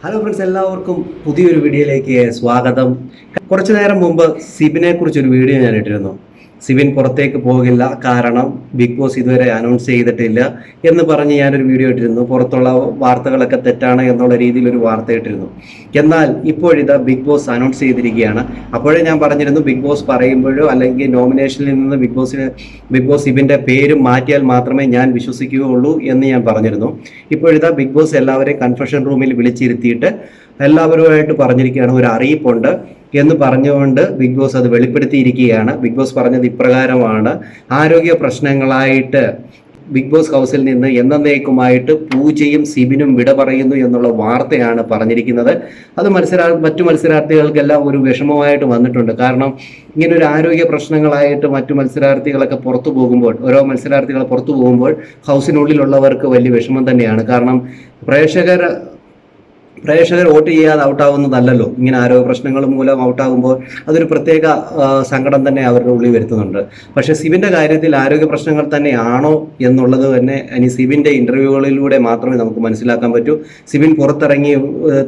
Hello friends, എല്ലാവർക്കും പുതിയൊരു വീഡിയോയിലേക്ക് സ്വാഗതം. കുറച്ചു നേരം മുമ്പ് സിബിനെ കുറിച്ചൊരു വീഡിയോ ഞാൻ ഇട്ടിരുന്നു. സിബിൻ പുറത്തേക്ക് പോകില്ല, കാരണം ബിഗ് ബോസ് ഇതുവരെ അനൗൺസ് ചെയ്തിട്ടില്ല എന്ന് പറഞ്ഞ് ഞാനൊരു വീഡിയോ ഇട്ടിരുന്നു. പുറത്തുള്ള വാർത്തകളൊക്കെ തെറ്റാണ് എന്നുള്ള രീതിയിൽ ഒരു വാർത്ത ഇട്ടിരുന്നു. എന്നാൽ ഇപ്പോഴിതാ ബിഗ് ബോസ് അനൗൺസ് ചെയ്തിരിക്കുകയാണ്. അപ്പോഴേ ഞാൻ പറഞ്ഞിരുന്നു, ബിഗ് ബോസ് പറയുമ്പോഴോ അല്ലെങ്കിൽ നോമിനേഷനിൽ നിന്ന് ബിഗ് ബോസ് സിബിൻ്റെ പേര് മാറ്റിയാൽ മാത്രമേ ഞാൻ വിശ്വസിക്കുകയുള്ളൂ എന്ന് ഞാൻ പറഞ്ഞിരുന്നു. ഇപ്പോഴിതാ ബിഗ് ബോസ് എല്ലാവരെയും കൺഫെഷൻ റൂമിൽ വിളിച്ചിരുത്തിയിട്ട് എല്ലാവരുമായിട്ട് പറഞ്ഞിരിക്കുകയാണ്, ഒരു അറിയിപ്പുണ്ട് എന്ന് പറഞ്ഞുകൊണ്ട് ബിഗ് ബോസ് അത് വെളിപ്പെടുത്തിയിരിക്കുകയാണ്. ബിഗ് ബോസ് പറഞ്ഞത് ഇപ്രകാരമാണ്: ആരോഗ്യ പ്രശ്നങ്ങളായിട്ട് ബിഗ് ബോസ് ഹൗസിൽ നിന്ന് എന്നേക്കുമായിട്ട് പൂജയും സിബിനും വിട പറയുന്നു എന്നുള്ള വാർത്തയാണ് പറഞ്ഞിരിക്കുന്നത്. അത് മറ്റു മത്സരാർത്ഥികൾക്കെല്ലാം ഒരു വിഷമമായിട്ട് വന്നിട്ടുണ്ട്. കാരണം ഇങ്ങനെ ഒരു ആരോഗ്യ പ്രശ്നങ്ങളായിട്ട് മറ്റു മത്സരാർത്ഥികളൊക്കെ പുറത്തു പോകുമ്പോൾ, ഓരോ മത്സരാർത്ഥികൾ പുറത്തു പോകുമ്പോൾ ഹൗസിനുള്ളിലുള്ളവർക്ക് വലിയ വിഷമം തന്നെയാണ്. കാരണം പ്രേക്ഷകർ വോട്ട് ചെയ്യാതെ ഔട്ടാവുന്നതല്ലല്ലോ. ഇങ്ങനെ ആരോഗ്യ പ്രശ്നങ്ങൾ മൂലം ഔട്ടാകുമ്പോൾ അതൊരു പ്രത്യേക സങ്കടം തന്നെ അവരുടെ ഉള്ളിൽ വരുത്തുന്നുണ്ട്. പക്ഷേ സിബിൻ്റെ കാര്യത്തിൽ ആരോഗ്യ പ്രശ്നങ്ങൾ തന്നെയാണോ എന്നുള്ളത് തന്നെ ഇനി സിബിൻ്റെ ഇൻ്റർവ്യൂകളിലൂടെ മാത്രമേ നമുക്ക് മനസ്സിലാക്കാൻ പറ്റൂ. സിബിൻ പുറത്തിറങ്ങി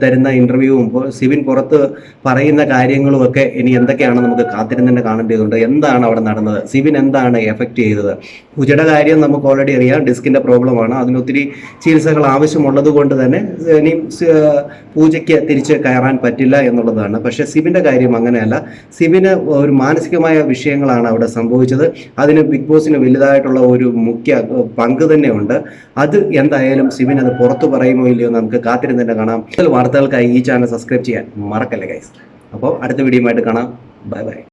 തരുന്ന ഇൻ്റർവ്യൂവും സിബിൻ പുറത്ത് പറയുന്ന കാര്യങ്ങളുമൊക്കെ ഇനി എന്തൊക്കെയാണെന്ന് നമുക്ക് കാത്തിരുന്ന് തന്നെ കാണേണ്ടതുണ്ട്. എന്താണ് അവിടെ നടന്നത്, സിബിൻ എന്താണ് എഫക്റ്റ് ചെയ്തത്? പൂജയുടെ കാര്യം നമുക്ക് ഓൾറെഡി അറിയാം, ഡിസ്കിൻ്റെ പ്രോബ്ലമാണ്. അതിനൊത്തിരി ചികിത്സകൾ ആവശ്യമുള്ളത് കൊണ്ട് തന്നെ ഇനി പൂജയ്ക്ക് തിരിച്ച് കയറാൻ പറ്റില്ല എന്നുള്ളതാണ്. പക്ഷേ സിബിൻ്റെ കാര്യം അങ്ങനെയല്ല. സിബിന് ഒരു മാനസികമായ വിഷയങ്ങളാണ് അവിടെ സംഭവിച്ചത്. അതിന് ബിഗ് ബോസിന് വലുതായിട്ടുള്ള ഒരു മുഖ്യ പങ്ക് തന്നെ ഉണ്ട്. അത് എന്തായാലും സിബിൻ അത് പുറത്തു പറയുമോ ഇല്ലയോ നമുക്ക് കാത്തിരുന്ന് തന്നെ കാണാം. വാർത്തകൾക്കായി ഈ ചാനൽ സബ്സ്ക്രൈബ് ചെയ്യാൻ മറക്കല്ലേ ഗൈസ്. അപ്പോൾ അടുത്ത വീഡിയോയുമായിട്ട് കാണാം. Bye bye.